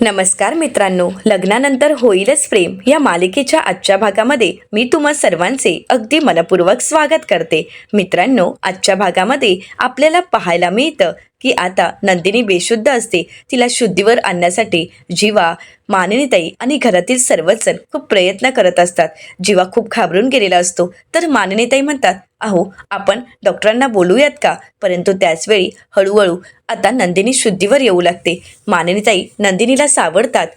नमस्कार मित्रांनो, लग्नानंतर होईलच प्रेम या मालिकेच्या आजच्या भागामध्ये मी तुम्हा सर्वांचे अगदी मनपूर्वक स्वागत करते. मित्रांनो, आजच्या भागामध्ये आपल्याला पाहायला मिळतं की आता नंदिनी बेशुद्ध असते. तिला शुद्धीवर आणण्यासाठी जीवा, मानिनीताई आणि घरातील सर्वच जण खूप प्रयत्न करत असतात. जीवा खूप घाबरून गेलेला असतो, तर मानिनीताई म्हणतात, अहो आपण डॉक्टरांना बोलूयात का? परंतु त्याचवेळी हळूहळू आता नंदिनी शुद्धीवर येऊ लागते. मानिनीताई नंदिनीला सावरतात,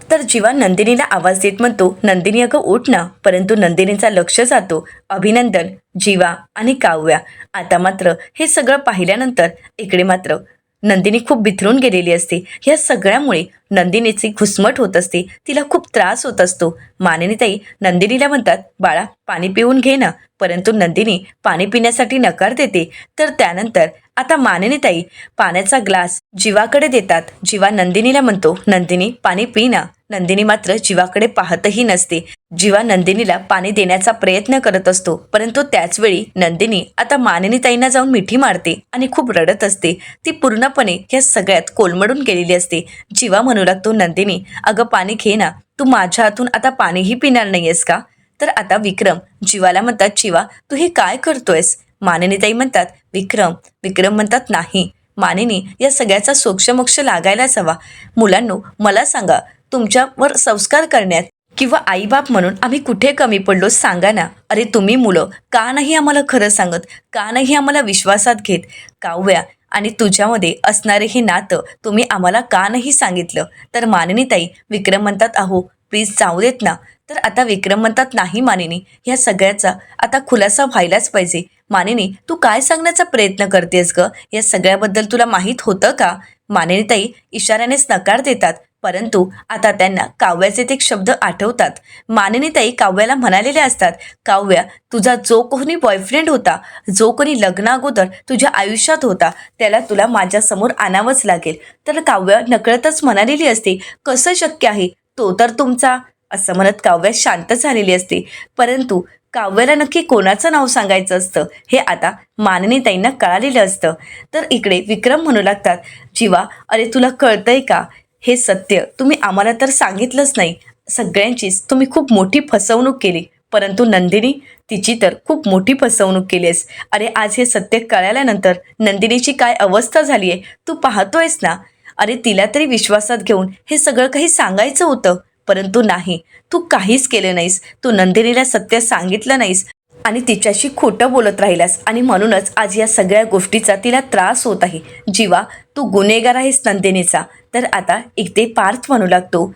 तर जीवा नंदिनीला आवाज देत म्हणतो, नंदिनी अगं उठ ना. परंतु नंदिनीचा लक्ष जातो अभिनंदन, जीवा आणि काव्या. आता मात्र हे सगळं पाहिल्यानंतर इकडे मात्र नंदिनी खूप बिथरून गेलेली असते. या सगळ्यामुळे नंदिनीची घुसमट होत असते, तिला खूप त्रास होत असतो. मानिनीताई नंदिनीला म्हणतात, बाळा पाणी पिऊन घे ना. परंतु नंदिनी पाणी पिण्यासाठी नकार देते. तर त्यानंतर आता मानिनीताई पाण्याचा ग्लास जीवाकडे देतात. जीवा नंदिनीला म्हणतो, नंदिनी पाणी पी ना. नंदिनी मात्र जीवाकडे पाहतही नसते. जीवा नंदिनीला पाणी देण्याचा प्रयत्न करत असतो, परंतु त्याचवेळी नंदिनी आता मानिनीताईंना जाऊन मिठी मारते आणि खूप रडत असते. ती पूर्णपणे या सगळ्यात कोलमडून गेलेली असते. जीवा म्हणू लागतो, नंदिनी अगं पाणी घे ना. तू माझ्या हातून आता पाणीही पिणार नाहीयेस का? तर आता विक्रम जीवाला म्हणतात, जीवा तू हे काय करतोयस? मानिनीताई म्हणतात, विक्रम म्हणतात, नाही मानिनी, या सगळ्याचा सोक्षमोक्ष लागायलाच हवा. मुलांनो मला सांगा, तुमच्यावर संस्कार करण्यात किंवा आईबाप म्हणून आम्ही कुठे कमी पडलो सांगा ना. अरे तुम्ही मुलं का नाही आम्हाला खरं सांगत? का नाही आम्हाला विश्वासात घेत? काव्या आणि तुझ्यामध्ये असणारे हे नातं तुम्ही आम्हाला का नाही सांगितलं? तर मानिनीताई विक्रम म्हणतात, अहो प्लीज जाऊ देत ना. तर आता विक्रम म्हणतात, नाही मानिनी, ह्या सगळ्याचा आता खुलासा व्हायलाच पाहिजे. मानिनी तू काय सांगण्याचा प्रयत्न करतेस ग? या सगळ्याबद्दल तुला माहीत होतं का? मानिनीताई इशाऱ्यानेच नकार देतात, परंतु आता त्यांना काव्याचे ते शब्द आठवतात. मानिनीताई काव्याला म्हणालेले असतात, काव्या तुझा जो कोणी बॉयफ्रेंड होता, जो कोणी लग्ना अगोदर तुझ्या आयुष्यात होता, त्याला तुला माझ्यासमोर आणावंच लागेल. तर काव्या नकळतच म्हणालेली असते, कसं शक्य आहे? तो तर तुमचा, असं म्हणत काव्या शांत झालेली असते. परंतु काव्याला नक्की कोणाचं नाव सांगायचं असतं हे आता मानिनीताईंना कळालेलं असतं. तर इकडे विक्रम म्हणू लागतात, जीवा अरे तुला कळतंय का? हे सत्य तुम्ही आम्हाला तर सांगितलंच नाही. सगळ्यांचीच तुम्ही खूप मोठी फसवणूक केली, परंतु नंदिनी तिची तर खूप मोठी फसवणूक केली आहेस. अरे आज हे सत्य कळाल्यानंतर नंदिनीची काय अवस्था झाली आहे तू पाहतोयस ना. अरे तिला तरी विश्वासात घेऊन हे सगळं काही सांगायचं होतं, परंतु नाही, तू काहीच केलं नाहीस. तू नंदिनीला सत्य सांगितलं नाहीस आणि तिच्याशी खोटं बोलत राहिलास आणि म्हणूनच आज या सगळ्या गोष्टीचा तिला त्रास होत आहे. जीवा तू गुन्हेगार आहेस नंदिनीचा. तर आता इथे पार्थ म्हणू लागतो,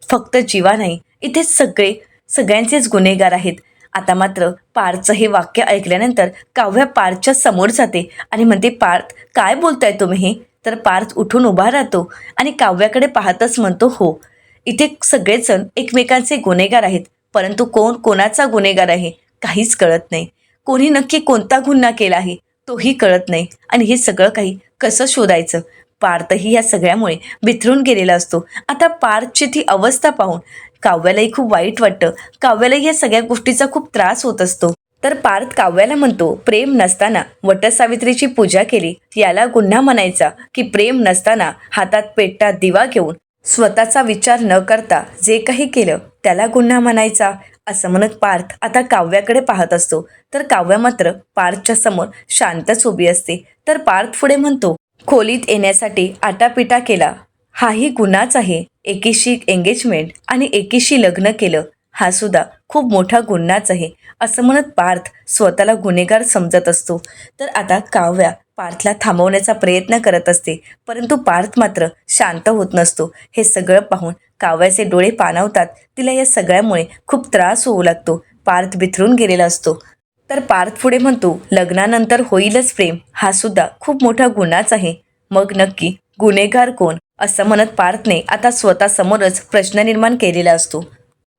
फक्त जीवा नाही, इथे सगळ्यांचेच गुन्हेगार आहेत. आता मात्र पार्थचं हे वाक्य ऐकल्यानंतर काव्या पार्थच्या समोर जाते आणि म्हणते, पार्थ काय बोलताय तुम्ही हे? तर पार्थ उठून उभा राहतो आणि काव्याकडे पाहतच म्हणतो, हो इथे सगळेजण एकमेकांचे गुन्हेगार आहेत, परंतु कोण कोणाचा गुन्हेगार आहे काहीच कळत नाही. कोणी नक्की कोणता गुन्हा केला आहे तोही कळत नाही. आणि हे सगळं काही कसं शोधायचं? पार्थही या सगळ्यामुळे बिथरून गेलेला असतो. आता पार्थची ती अवस्था पाहून काव्यालाही खूप वाईट वाटतं. काव्यालाही या सगळ्या गोष्टीचा खूप त्रास होत असतो. तर पार्थ काव्याला म्हणतो, प्रेम नसताना वटसावित्रीची पूजा केली याला गुन्हा म्हणायचा, की प्रेम नसताना हातात पेटता दिवा घेऊन स्वतःचा विचार न करता जे काही केलं त्याला गुन्हा म्हणायचा? असं म्हणत पार्थ आता काव्याकडे पाहत असतो. तर काव्या मात्र पार्थच्या समोर शांतच उभी असते. तर पार्थ पुढे म्हणतो, खोलीत येण्यासाठी आटापिटा केला हाही गुन्हाच आहे. एकीशी एंगेजमेंट आणि एकीशी लग्न केलं हा सुद्धा खूप मोठा गुन्हाच आहे. असं म्हणत पार्थ स्वतःला गुन्हेगार समजत असतो. तर आता काव्या पार्थला थांबवण्याचा प्रयत्न करत असते, परंतु पार्थ मात्र शांत होत नसतो. हे सगळं पाहून काव्याचे डोळे पाणावतात. तिला या सगळ्यामुळे खूप त्रास होऊ लागतो. पार्थ बिथरून गेलेला असतो. तर पार्थ पुढे म्हणतो, लग्नानंतर होईलच प्रेम हा सुद्धा खूप मोठा गुन्हाच आहे. मग नक्की गुन्हेगार कोण? असं म्हणत पार्थने आता स्वतःसमोरच प्रश्न निर्माण केलेला असतो.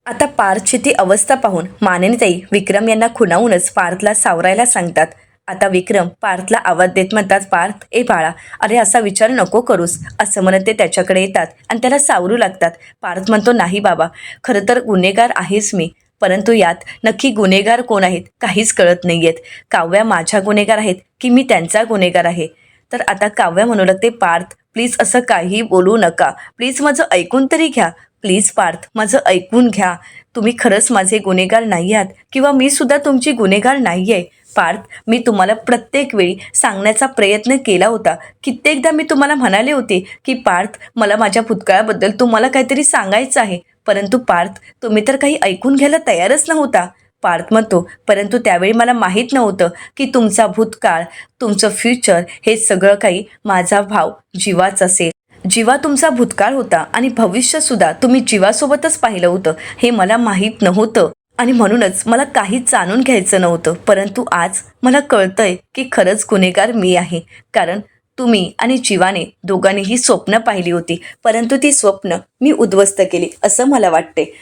आता पार्थची ती अवस्था पाहून मानिनीताई विक्रम यांना खुणावूनच पार्थला सावरायला सांगतात. आता विक्रम पार्थला आवाज देत म्हणतात, पार्थ ए बाळा, अरे असा विचार नको करूस. असं म्हणत ते त्याच्याकडे येतात आणि त्याला सावरू लागतात. पार्थ म्हणतो, नाही बाबा, खरं तर गुन्हेगार आहेच मी, परंतु यात नक्की गुन्हेगार कोण आहेत काहीच कळत नाही आहेत. काव्या माझ्या गुन्हेगार आहेत की मी त्यांचा गुन्हेगार आहे? तर आता काव्या म्हणू लागते, पार्थ प्लीज असं काही बोलू नका. प्लीज माझं ऐकून तरी घ्या. प्लीज पार्थ, माझं ऐकून घ्या. तुम्ही खरंच माझे गुन्हेगार नाही आहात किंवा मी सुद्धा तुमची गुन्हेगार नाही आहे. पार्थ, मी तुम्हाला प्रत्येक वेळी सांगण्याचा प्रयत्न केला होता. कित्येकदा मी तुम्हाला म्हणाले होते की पार्थ, मला माझ्या भूतकाळाबद्दल तुम्हाला काहीतरी सांगायचं आहे. परंतु पार्थ, तुम्ही तर काही ऐकून घ्यायला तयारच नव्हता. पार्थ म्हणतो, परंतु त्यावेळी मला माहीत नव्हतं की तुमचा भूतकाळ, तुमचं फ्युचर हे सगळं काही माझा भाव जीवाच असेल. जीवा तुमचा भूतकाळ होता आणि भविष्यसुद्धा तुम्ही जीवासोबतच पाहिलं होतं. हे मला माहीत नव्हतं आणि म्हणूनच मला काहीच जाणून घ्यायचं नव्हतं. परंतु आज मला कळतंय की खरंच गुन्हेगार मी आहे. कारण तुम्ही आणि जीवाने दोघांनीही स्वप्न पाहिली होती, परंतु ती स्वप्न मी उद्ध्वस्त केली असं मला वाटते.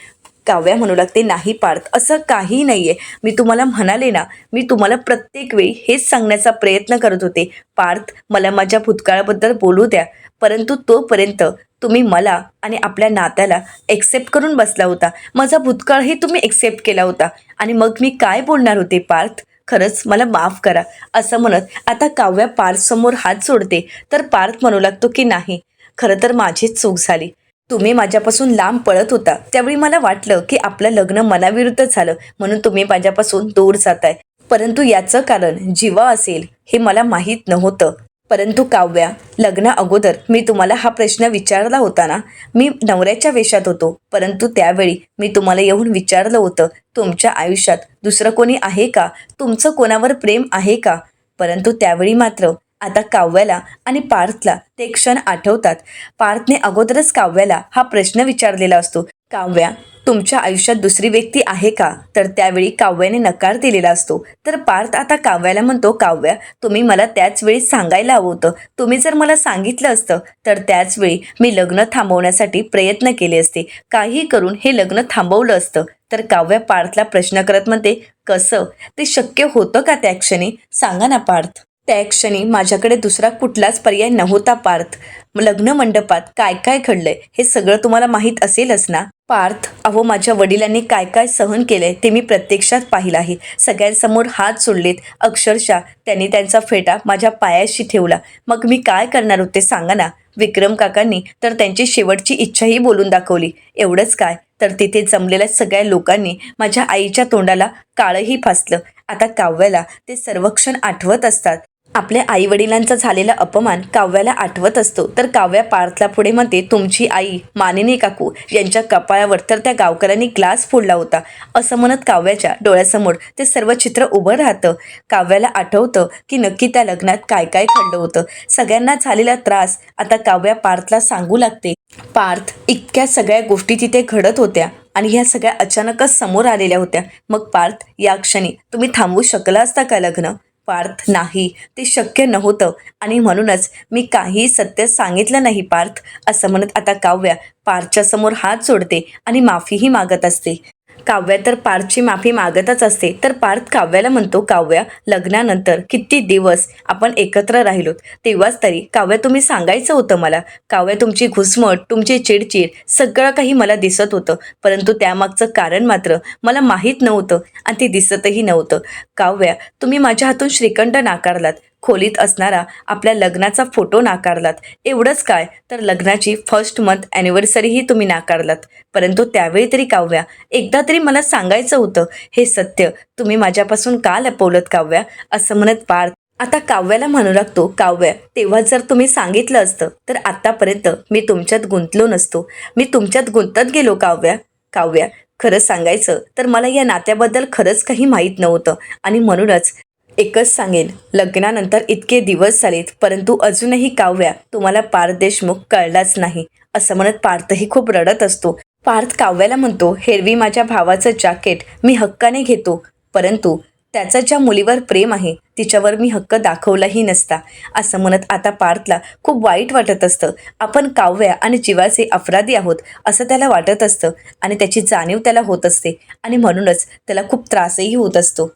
काव्या म्हणू लागते, नाही पार्थ, असं काही नाही आहे. मी तुम्हाला म्हणाले ना, मी तुम्हाला प्रत्येक वेळी हेच सांगण्याचा प्रयत्न करत होते. पार्थ, मला माझ्या भूतकाळाबद्दल बोलू द्या. परंतु तोपर्यंत तुम्ही मला आणि आपल्या नात्याला एक्सेप्ट करून बसला होता. माझा भूतकाळही तुम्ही एक्सेप्ट केला होता आणि मग मी काय बोलणार होते पार्थ? खरंच मला माफ करा. असं म्हणत आता काव्या पार्थसमोर हात जोडते. तर पार्थ म्हणू लागतो की नाही, खरं तर माझीच चूक झाली. तुम्ही माझ्यापासून लांब पळत होता. त्यावेळी मला वाटलं की आपलं लग्न मनाविरुद्ध झालं म्हणून तुम्ही माझ्यापासून दूर जाताय. परंतु याचं कारण जीवा असेल हे मला माहीत नव्हतं. परंतु काव्या, लग्ना अगोदर मी तुम्हाला हा प्रश्न विचारला होता ना. मी नवऱ्याच्या वेशात होतो, परंतु त्यावेळी मी तुम्हाला येऊन विचारलं होतं, तुमच्या आयुष्यात दुसरं कोणी आहे का? तुमचं कोणावर प्रेम आहे का? परंतु त्यावेळी मात्र आता काव्याला आणि पार्थला ते क्षण आठवतात. पार्थने अगोदरच काव्याला हा प्रश्न विचारलेला असतो, काव्या, तुमच्या आयुष्यात दुसरी व्यक्ती आहे का? तर त्यावेळी काव्याने नकार दिलेला असतो. तर पार्थ आता काव्याला म्हणतो, काव्या, तुम्ही मला त्याच वेळी सांगायला हवं होतं. तुम्ही जर मला सांगितलं असतं तर त्याच वेळी मी लग्न थांबवण्यासाठी प्रयत्न केले असते. काही करून हे लग्न थांबवलं असतं. तर काव्या पार्थला प्रश्न करत म्हणते, कसं ते शक्य होतं का त्या क्षणी? सांगा ना पार्थ. त्या क्षणी माझ्याकडे दुसरा कुठलाच पर्याय नव्हता पार्थ. लग्न मंडपात काय काय घडलंय हे सगळं तुम्हाला माहीत असेलच ना. पार्थ, अहो, माझ्या वडिलांनी काय काय सहन केलंय ते मी प्रत्यक्षात पाहिलं आहे. सगळ्यांसमोर हात सोडलेत. अक्षरशः त्यांनी त्यांचा फेटा माझ्या पायाशी ठेवला. मग मी काय करणार होते सांगा ना. विक्रम काकांनी तर त्यांची शेवटची इच्छाही बोलून दाखवली. एवढंच काय, तर तिथे जमलेल्या सगळ्या लोकांनी माझ्या आईच्या तोंडाला काळंही फासलं. आता काव्याला ते सर्व क्षण आठवत असतात. आपल्या आईवडिलांचा झालेला अपमान काव्याला आठवत असतो. तर काव्या पार्थला पुढे म्हणते, तुमची आई मानिनी काकू यांच्या कपाळावर तर त्या गावकऱ्यांनी ग्लास फोडला होता. असं म्हणत काव्याच्या डोळ्यासमोर ते सर्व चित्र उभं राहतं. काव्याला आठवतं की नक्की त्या लग्नात काय काय घडलं होतं. सगळ्यांना झालेला त्रास आता काव्या पार्थला सांगू लागते. पार्थ, इतक्या सगळ्या गोष्टी तिथे घडत होत्या आणि ह्या सगळ्या अचानकच समोर आलेल्या होत्या. मग पार्थ, या क्षणी तुम्ही थांबवू शकला असता का लग्न? पार्थ, नाही, ते शक्य नव्हतं आणि म्हणूनच मी काही सत्य सांगितलं नाही पार्थ. असं म्हणत आता काव्या पार्थच्या समोर हात जोडते आणि माफीही मागत असते. काव्या तर पार्थची माफी मागतच असते. तर पार्थ काव्याला म्हणतो, काव्या, लग्नानंतर किती दिवस आपण एकत्र राहिलोत, तेव्हाच तरी काव्या तुम्ही सांगायचं होतं मला. काव्या, तुमची घुसमट, तुमची चिडचिड सगळं काही मला दिसत होतं, परंतु त्यामागचं कारण मात्र मला माहीत नव्हतं आणि ते दिसतही नव्हतं. काव्या, तुम्ही माझ्या हातून श्रीखंड नाकारलात. खोलीत असणारा आपल्या लग्नाचा फोटो नाकारलात. एवढंच काय, तर लग्नाची फर्स्ट मंथ ॲनिव्हर्सरीही तुम्ही नाकारलात. परंतु त्यावेळी तरी काव्या, एकदा तरी मला सांगायचं होतं. हे सत्य तुम्ही माझ्यापासून का लपवलंत काव्या? असं म्हणत पार्थ आता काव्याला म्हणू लागतो, काव्या, तेव्हा जर तुम्ही सांगितलं असतं तर आत्तापर्यंत मी तुमच्यात गुंतलो नसतो. मी तुमच्यात गुंतत गेलो काव्या. काव्या, खरं सांगायचं तर मला या नात्याबद्दल खरंच काही माहीत नव्हतं आणि म्हणूनच एकच सांगेन, लग्नानंतर इतके दिवस झालेत परंतु अजूनही काव्या तुम्हाला पार्थ देशमुख कळलाच नाही. असं म्हणत पार्थही खूप रडत असतो. पार्थ काव्याला म्हणतो, हेरवी माझ्या भावाचं जॅकेट मी हक्काने घेतो, परंतु त्याचं ज्या मुलीवर प्रेम आहे तिच्यावर मी हक्क दाखवलाही नसता. असं म्हणत आता पार्थला खूप वाईट वाटत असतं. आपण काव्या आणि जीवाचे अपराधी आहोत असं त्याला वाटत असतं आणि त्याची जाणीव त्याला होत असते आणि म्हणूनच त्याला खूप त्रासही होत असतो.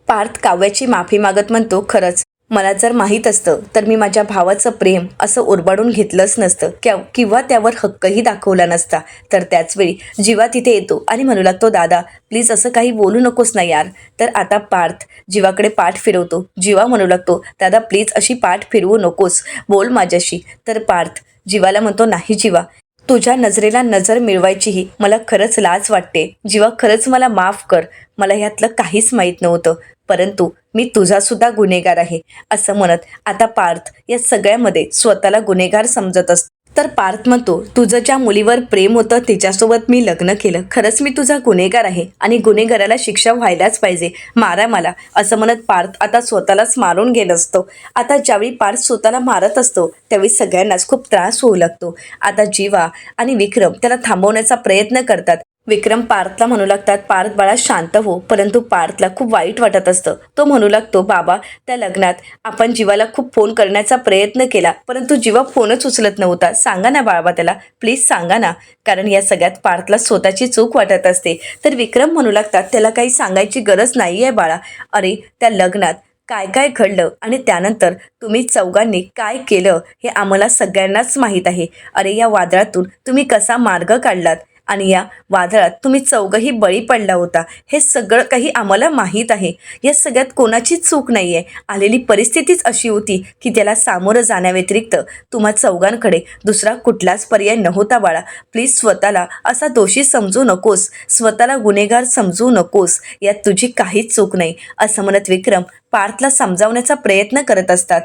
पार्थ काव्याची माफी मागत म्हणतो, खरंच मला जर माहीत असतं तर मी माझ्या भावाचं प्रेम असं उरबाडून घेतलंच नसतं किंवा त्यावर हक्कही दाखवला नसता. तर त्याचवेळी जीवा तिथे येतो आणि म्हणू लागतो, दादा प्लीज असं काही बोलू नकोस ना यार. तर आता पार्थ जीवाकडे पाठ फिरवतो. जीवा म्हणू लागतो, दादा प्लीज अशी पाठ फिरवू नकोस, बोल माझ्याशी. तर पार्थ जीवाला म्हणतो, नाही जीवा, तुझ्या नजरेला नजर मिळवायचीही मला खरंच लाज वाटते. जीवा खरंच मला माफ कर, मला ह्यातलं काहीच माहीत नव्हतं, परंतु मी तुझासुद्धा गुन्हेगार आहे. असं म्हणत आता पार्थ या सगळ्यामध्ये स्वतःला गुन्हेगार समजत असतो. तर पार्थ म्हणतो, तुझं ज्या मुलीवर प्रेम होतं तिच्यासोबत मी लग्न केलं, खरंच मी तुझा गुन्हेगार आहे आणि गुन्हेगाराला शिक्षा व्हायलाच पाहिजे, मारा मला. असं म्हणत पार्थ आता स्वतःलाच मारून गेला असतो. आता ज्यावेळी पार्थ स्वतःला मारत असतो त्यावेळी सगळ्यांनाच खूप त्रास होऊ लागतो. आता जीवा आणि विक्रम त्याला थांबवण्याचा प्रयत्न करतात. विक्रम पार्थला म्हणू लागतात, पार्थ बाळा शांत हो. परंतु पार्थला खूप वाईट वाटत असतं. तो म्हणू लागतो, बाबा त्या लग्नात आपण जीवाला खूप फोन करण्याचा प्रयत्न केला, परंतु जीवा फोनच उचलत नव्हता. सांगा ना बाबा त्याला, प्लीज सांगा ना. कारण या सगळ्यात पार्थला स्वतःची चूक वाटत असते. तर विक्रम म्हणू लागतात, त्याला काही सांगायची गरज नाही आहे बाळा. अरे त्या लग्नात काय काय घडलं आणि त्यानंतर तुम्ही चौघांनी काय केलं हे आम्हाला सगळ्यांनाच माहीत आहे. अरे या वादळातून तुम्ही कसा मार्ग काढलात आणि या वादळात तुम्ही चौघही बळी पडला होता, हे सगळं काही आम्हाला माहीत आहे. या सगळ्यात कोणाचीच चूक नाही आहे. आलेली परिस्थितीच अशी होती की त्याला सामोरं जाण्याव्यतिरिक्त तुम्हा चौघांकडे दुसरा कुठलाच पर्याय नव्हता बाळा. प्लीज स्वतःला असा दोषी समजू नकोस, स्वतःला गुन्हेगार समजू नकोस, यात तुझी काहीच चूक नाही. असं म्हणत विक्रम पार्थला समजावण्याचा प्रयत्न करत असतात.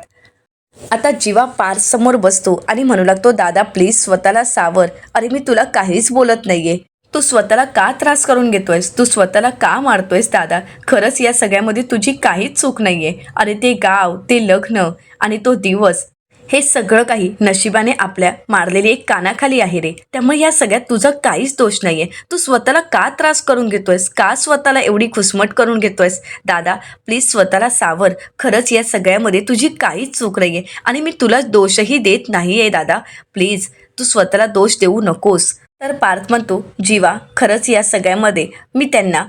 आता जीवा पार्थ समोर बसतो आणि म्हणू लागतो, दादा प्लीज स्वतःला सावर. अरे मी तुला काहीच बोलत नाहीये, तू स्वतःला का त्रास करून घेतोयस, तू स्वतःला का मारतोयस दादा. खरंच या सगळ्यामध्ये तुझी काहीच चूक नाहीये. अरे ते गाव, ते लग्न आणि तो दिवस, हे सगळं काही नशिबाने आपल्या मारलेली एक कानाखाली आहे रे. त्यामुळे या सगळ्यात तुझा काहीच दोष नाहीये. तू स्वतःला का त्रास करून घेतोयस, का स्वतःला एवढी खुसमट करून घेतोयस. दादा प्लीज स्वतःला सावर. खरंच या सगळ्यामध्ये तुझी काहीच चूक नाहीये आणि मी तुला दोषही देत नाहीये दादा. प्लीज तू स्वतःला दोष देऊ नकोस. तर पार्थ म्हणतो, जीवा खरंच या सगळ्यामध्ये मी त्यांना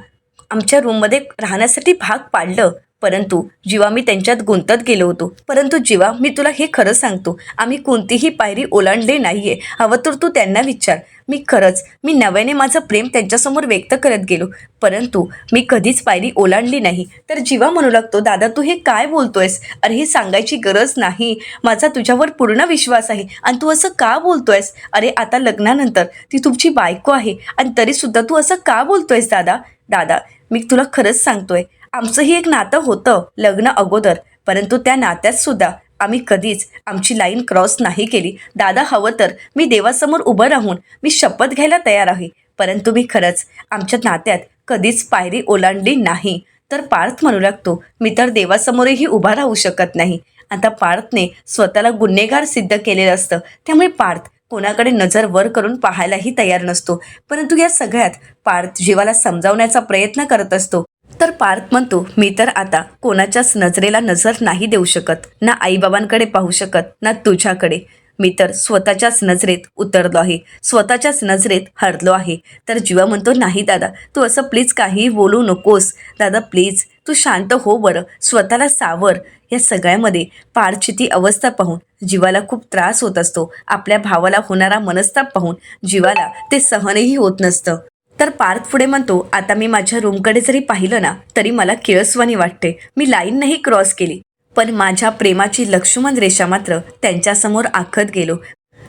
आमच्या रूममध्ये राहण्यासाठी भाग पाडलं, परंतु जीवा मी त्यांच्यात गुंतत गेलो होतो. परंतु जीवा मी तुला हे खरं सांगतो, आम्ही कोणतीही पायरी ओलांडली नाहीये. हवं तर तू त्यांना विचार. मी नव्याने माझं प्रेम त्यांच्यासमोर व्यक्त करत गेलो, परंतु मी कधीच पायरी ओलांडली नाही. तर जीवा म्हणू लागतो, दादा तू हे काय बोलतोयस. अरे ही सांगायची गरज नाही, माझा तुझ्यावर पूर्ण विश्वास आहे आणि तू असं का बोलतोयस. अरे आता लग्नानंतर ती तुमची बायको आहे आणि तरीसुद्धा तू असं का बोलतोयस दादा. दादा मी तुला खरंच सांगतोय, आमचंही एक नातं होतं लग्न अगोदर, परंतु त्या नात्यात सुद्धा आम्ही कधीच आमची लाईन क्रॉस नाही केली. दादा हवं तर मी देवासमोर उभं राहून मी शपथ घ्यायला तयार आहे, परंतु मी खरंच आमच्या नात्यात कधीच पायरी ओलांडली नाही. तर पार्थ म्हणू लागतो, मी तर देवासमोरही उभा राहू शकत नाही. आता पार्थने स्वतःला गुन्हेगार सिद्ध केलेलं असतं, त्यामुळे पार्थ कोणाकडे नजर वर करून पाहायलाही तयार नसतो. परंतु या सगळ्यात पार्थ जीवाला समजावण्याचा प्रयत्न करत असतो. तर पार्थ म्हणतो, मी तर आता कोणाच्याच नजरेला नजर नाही देऊ शकत, ना आईबाबांकडे पाहू शकत, ना तुझ्याकडे. मी तर स्वतःच्याच नजरेत उतरलो आहे, स्वतःच्याच नजरेत हरलो आहे. तर जीवा म्हणतो, नाही दादा तू असं प्लीज काहीही बोलू नकोस. दादा प्लीज तू शांत हो बरं, स्वतःला सावर. या सगळ्यामध्ये पार्थची ती अवस्था पाहून जीवाला खूप त्रास होत असतो. आपल्या भावाला होणारा मनस्ताप पाहून जीवाला ते सहनही होत नसतं. तर पार्थ पुढे म्हणतो, आता मी माझ्या रूमकडे जरी पाहिलं ना तरी मला किळसवाणी वाटते. मी लाईन नाही क्रॉस केली, पण माझ्या प्रेमाची लक्ष्मण रेषा मात्र त्यांच्यासमोर आखत गेलो.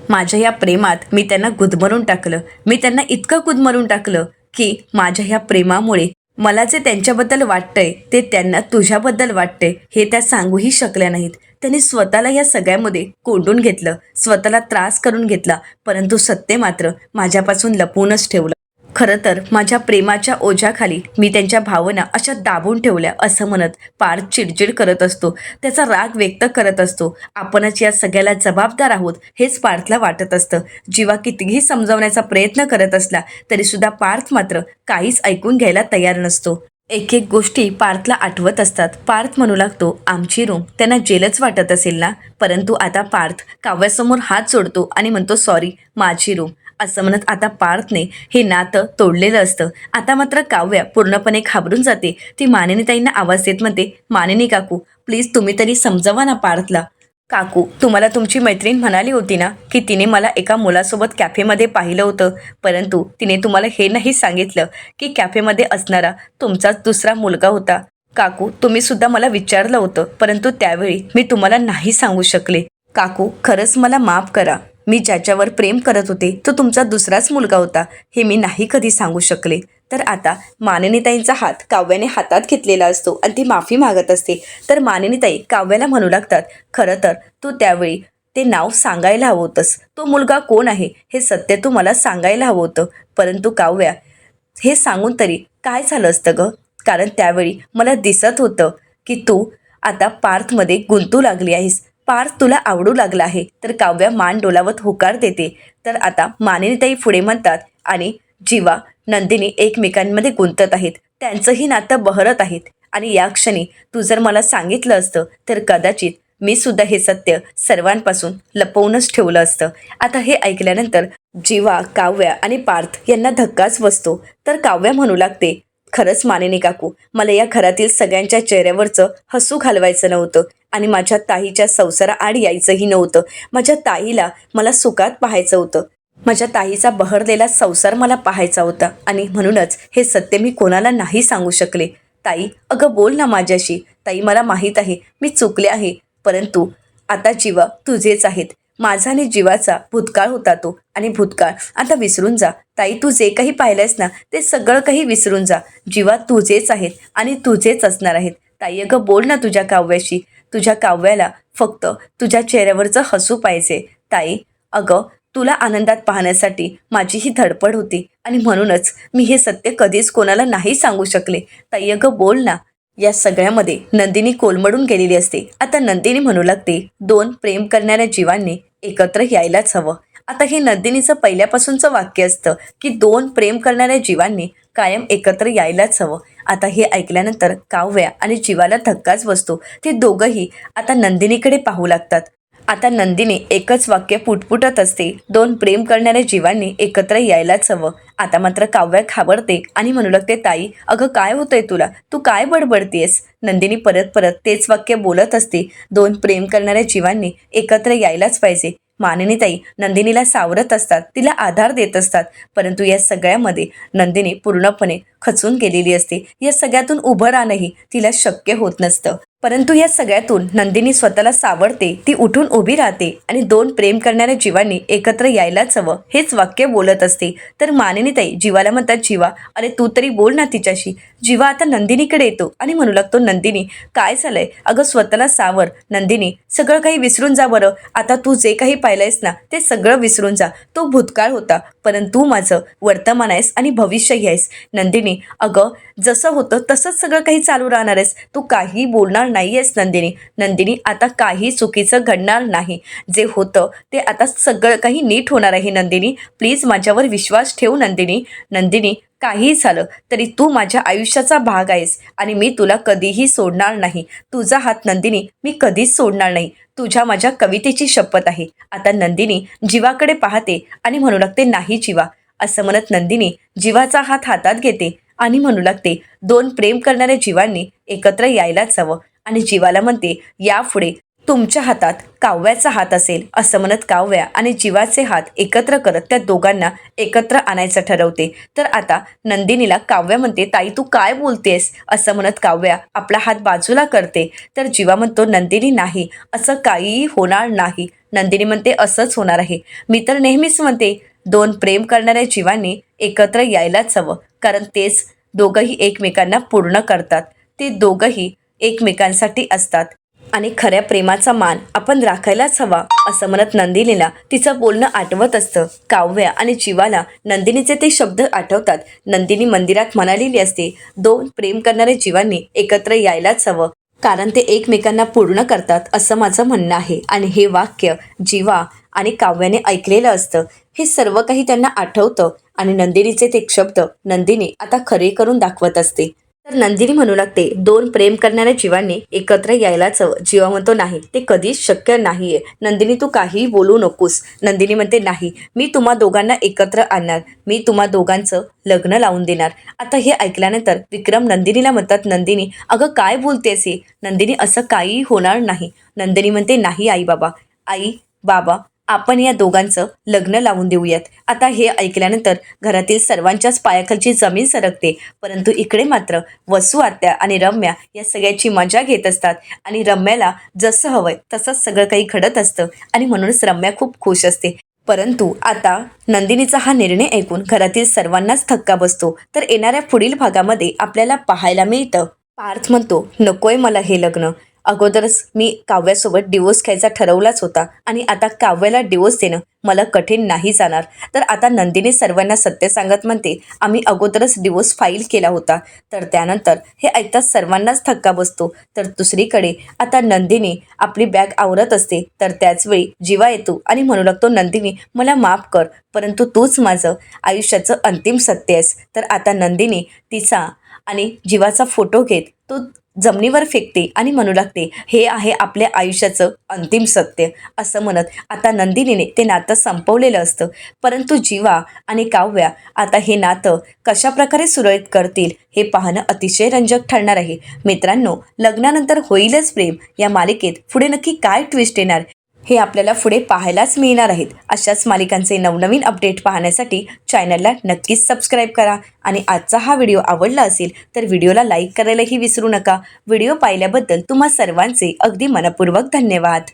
माझ्या या प्रेमात मी त्यांना गुदमरून टाकलं. मी त्यांना इतकं गुदमरून टाकलं की माझ्या ह्या प्रेमामुळे मला जे त्यांच्याबद्दल वाटतंय ते त्यांना तुझ्याबद्दल वाटतंय हे त्या सांगूही शकल्या नाहीत. त्यांनी स्वतःला या सगळ्यामध्ये कोंडून घेतलं, स्वतःला त्रास करून घेतला, परंतु सत्य मात्र माझ्यापासून लपवूनच ठेवलं. खरं तर माझ्या प्रेमाच्या ओझ्याखाली मी त्यांच्या भावना अशा दाबून ठेवल्या. असं म्हणत पार्थ चिडचिड करत असतो, त्याचा राग व्यक्त करत असतो. आपणच या सगळ्याला जबाबदार आहोत हेच पार्थला वाटत असतं. जीवा कितीही समजावण्याचा प्रयत्न करत असला तरीसुद्धा पार्थ मात्र काहीच ऐकून घ्यायला तयार नसतो. एक एक गोष्टी पार्थला आठवत असतात. पार्थ म्हणू लागतो, आमची रूम त्यांना जेलच वाटत असेल ना. परंतु आता पार्थ काव्यासमोर हात जोडतो आणि म्हणतो, सॉरी माझी रूम. असं म्हणत आता पार्थने हे नातं तोडलेलं असतं. आता मात्र काव्या पूर्णपणे घाबरून जाते. ती मानिनीताईंना आवाज देत म्हणते, मानिनी काकू प्लीज तुम्ही तरी समजावा ना पार्थला. काकू तुम्हाला तुमची मैत्रीण म्हणाली होती ना की तिने मला एका मुलासोबत कॅफेमध्ये पाहिलं होतं, परंतु तिने तुम्हाला हे नाही सांगितलं की कॅफेमध्ये असणारा तुमचाच दुसरा मुलगा होता. काकू तुम्ही सुद्धा मला विचारलं होतं, परंतु त्यावेळी मी तुम्हाला नाही सांगू शकले. काकू खरंच मला माफ करा. मी ज्याच्यावर प्रेम करत होते तो तुमचा दुसराच मुलगा होता, हे मी नाही कधी सांगू शकले. तर आता मानिनीताईंचा हात काव्याने हातात घेतलेला असतो आणि ती माफी मागत असते. तर मानिनीताई काव्याला म्हणू लागतात, खरं तर तू त्यावेळी ते नाव सांगायला हवं होतंस. तो मुलगा कोण आहे हे सत्य तू मला सांगायला हवं होतं. परंतु काव्या हे सांगून तरी काय झालं असतं ग? कारण त्यावेळी मला दिसत होतं की तू आता पार्थमध्ये गुंतू लागली आहेस. पार्थ तुला आवडू लागला आहे. तर काव्या मान डोलावत होकार देते. तर आता मानिनीताई पुढे म्हणतात, आणि जीवा नंदिनी एकमेकांमध्ये गुंतत आहेत. त्यांचंही नातं बहरत आहेत. आणि या क्षणी तू जर मला सांगितलं असतं तर कदाचित मी सुद्धा हे सत्य सर्वांपासून लपवूनच ठेवलं असतं. आता हे ऐकल्यानंतर जीवा, काव्या आणि पार्थ यांना धक्काच बसतो. तर काव्या म्हणू लागते, खरंच मानिनी काकू मला या घरातील सगळ्यांच्या चेहऱ्यावरचं हसू घालवायचं नव्हतं आणि माझ्या ताईच्या संसाराआड यायचंही नव्हतं. माझ्या ताईला मला सुखात पाहायचं होतं. माझ्या ताईचा बहरलेला संसार मला पाहायचा होता आणि म्हणूनच हे सत्य मी कोणाला नाही सांगू शकले. ताई अगं बोल ना माझ्याशी. ताई मला माहीत आहे मी चुकले आहे, परंतु आता जीवा तुझेच आहेत. माझा आणि जीवाचा भूतकाळ होता तो, आणि भूतकाळ आता विसरून जा. ताई तू जे काही पाहिलंयस ना ते सगळं काही विसरून जा. जीवा तुझेच आहेत आणि तुझेच असणार आहेत. ताई अगं बोल ना तुझ्या काव्याशी. तुझ्या काव्याला फक्त तुझ्या चेहऱ्यावरचं हसू पाहिजे. ताई अगं तुला आनंदात पाहण्यासाठी माझी ही धडपड होती आणि म्हणूनच मी हे सत्य कधीच कोणाला नाही सांगू शकले. ताई अगं बोल ना. या सगळ्यामध्ये नंदिनी कोलमडून गेलेली असते. आता नंदिनी म्हणू लागते, दोन प्रेम करणाऱ्या जीवांनी एकत्र यायलाच हवं. आता हे नंदिनीचं पहिल्यापासूनचं वाक्य असतं की दोन प्रेम करणाऱ्या जीवांनी कायम एकत्र यायलाच हवं. आता हे ऐकल्यानंतर काव्या आणि जीवाला धक्काच बसतो. ते दोघंही आता नंदिनीकडे पाहू लागतात. आता नंदिनी एकच वाक्य पुटपुटत असते, दोन प्रेम करणाऱ्या जीवांनी एकत्र यायलाच हवं. आता मात्र काव्या घाबरते आणि म्हणू लागते, ताई अगं काय होतंय तुला? तू काय बडबडतेस? नंदिनी परत परत तेच वाक्य बोलत असते, दोन प्रेम करणाऱ्या जीवांनी एकत्र यायलाच पाहिजे. मानिनीताई नंदिनीला सावरत असतात, तिला आधार देत असतात, परंतु या सगळ्यामध्ये नंदिनी पूर्णपणे खचून गेलेली असते. या सगळ्यातून उभं राहणंही तिला शक्य होत नसतं. परंतु या सगळ्यातून नंदिनी स्वतःला सावरते. ती उठून उभी राहते आणि दोन प्रेम करणाऱ्या जीवांनी एकत्र यायलाच हवं हेच वाक्य बोलत असते. तर मानिनीताई जीवाला म्हणतात, जीवा अरे तू तरी बोल ना तिच्याशी. जीवा आता नंदिनीकडे येतो आणि म्हणू लागतो, नंदिनी काय झालंय? अगं स्वतःला सावर. नंदिनी सगळं काही विसरून जा बरं. आता तू जे काही पाहिलंयस ना ते सगळं विसरून जा. तो भूतकाळ होता, परंतु माझं वर्तमान आहेस आणि भविष्यही आहेस. नंदिनी अगं जसं होतं तसंच सगळं काही चालू राहणार आहेस. तू काही बोलणार नाही आहेस नंदिनी. नंदिनी आता काही चुकीचं घडणार नाही. जे होतं ते आता सगळं काही नीट होणार आहे. नंदिनी प्लीज माझ्यावर विश्वास ठेव नंदिनी. नंदिनी काही झालं तरी तू माझ्या आयुष्याचा भाग आहेस आणि मी तुला कधीही सोडणार नाही. तुझा हात नंदिनी मी कधीच सोडणार नाही. तुझ्या माझ्या कवितेची शपथ आहे. आता नंदिनी जीवाकडे पाहते आणि म्हणू लागते, नाही जीवा. असं म्हणत नंदिनी जीवाचा हात हातात घेते आणि म्हणू लागते, दोन प्रेम करणाऱ्या जीवांनी एकत्र यायलाच हवं. आणि जीवाला म्हणते, यापुढे तुमच्या हातात काव्याचा हात असेल. असं म्हणत काव्या आणि जीवाचे हात एकत्र करत त्या दोघांना एकत्र आणायचं ठरवते. तर आता नंदिनीला काव्या म्हणते, ताई तू काय बोलतेस? असं म्हणत काव्या आपला हात बाजूला करते. तर जीवा म्हणतो, नंदिनी नाही, असं काहीही होणार नाही. नंदिनी म्हणते, असंच होणार आहे. मी तर नेहमीच म्हणते दोन प्रेम करणाऱ्या जीवांनी एकत्र यायलाच हवं, कारण तेच दोघंही एकमेकांना पूर्ण करतात. ते दोघंही एकमेकांसाठी असतात आणि खऱ्या प्रेमाचा मान आपण राखायलाच हवा. असं म्हणत नंदिनीला तिचं बोलणं आठवत असतं. काव्या आणि जीवाला नंदिनीचे ते शब्द आठवतात. नंदिनी मंदिरात म्हणालेली असते, दोन प्रेम करणाऱ्या जीवांनी एकत्र यायलाच हवं, कारण ते एकमेकांना पूर्ण करतात असं माझं म्हणणं आहे. आणि हे वाक्य जीवा आणि काव्याने ऐकलेलं असतं. हे सर्व काही त्यांना आठवतं आणि नंदिनीचे ते शब्द नंदिनी आता खरे करून दाखवत असते. तर नंदिनी म्हणू लागते, दोन प्रेम करणाऱ्या जीवांनी एकत्र यायलाच हवं. जीवा म्हणतो नाही, ते कधीच शक्य नाहीये. नंदिनी तू काहीही बोलू नकोस. नंदिनी म्हणते नाही, मी तुम्हा दोघांना एकत्र आणणार. मी तुम्हा दोघांचं लग्न लावून देणार. आता हे ऐकल्यानंतर विक्रम नंदिनीला म्हणतात, नंदिनी अगं काय बोलतेस हे? नंदिनी असं काही होणार नाही. नंदिनी म्हणते नाही आई बाबा, आई बाबा आपण या दोघांचं लग्न लावून देऊयात. आता हे ऐकल्यानंतर घरातील सर्वांच्याच पायाखालची जमीन सरकते. परंतु इकडे मात्र वसू आत्या आणि रम्या या सगळ्याची मजा घेत असतात आणि रम्याला जसं हवंय तसंच सगळं काही घडत असतं आणि म्हणूनच रम्या खूप खुश असते. परंतु आता नंदिनीचा हा निर्णय ऐकून घरातील सर्वांनाच धक्का बसतो. तर येणाऱ्या पुढील भागामध्ये आपल्याला पाहायला मिळतं, पार्थ म्हणतो नकोय मला हे लग्न. अगोदरच मी काव्यासोबत डिवोर्स घ्यायचा ठरवलाच होता आणि आता काव्याला डिवोर्स देणं मला कठीण नाही जाणार. तर आता नंदिनी सर्वांना सत्य सांगत म्हणते, आम्ही अगोदरच डिवोर्स फाईल केला होता. तर त्यानंतर हे ऐकताच सर्वांनाच धक्का बसतो. तर दुसरीकडे आता नंदिनी आपली बॅग आवरत असते. तर त्याचवेळी जीवा येतो आणि म्हणू लागतो, नंदिनी मला माफ कर, परंतु तूच माझं आयुष्याचं अंतिम सत्य आहेस. तर आता नंदिनी तिचा आणि जीवाचा फोटो घेत तो जमिनीवर फेकते आणि म्हणू लागते, हे आहे आपल्या आयुष्याचं अंतिम सत्य. असं म्हणत आता नंदिनीने ते नातं संपवलेलं असतं. परंतु जीवा आणि काव्या आता हे नातं कशाप्रकारे सुरळीत करतील हे पाहणं अतिशय रंजक ठरणार आहे. मित्रांनो, लग्नानंतर होईलच प्रेम या मालिकेत पुढे नक्की काय ट्विस्ट येणार हे आपल्याला पुढे पाहायलाच मिळणार आहेत. अशाच मालिकांचे नवनवीन अपडेट पाहण्यासाठी चॅनलला नक्कीच सबस्क्राईब करा. आणि आजचा हा व्हिडिओ आवडला असेल तर व्हिडिओला लाईक करायलाही विसरू नका. व्हिडिओ पाहिल्याबद्दल तुम्हा सर्वांचे अगदी मनपूर्वक धन्यवाद.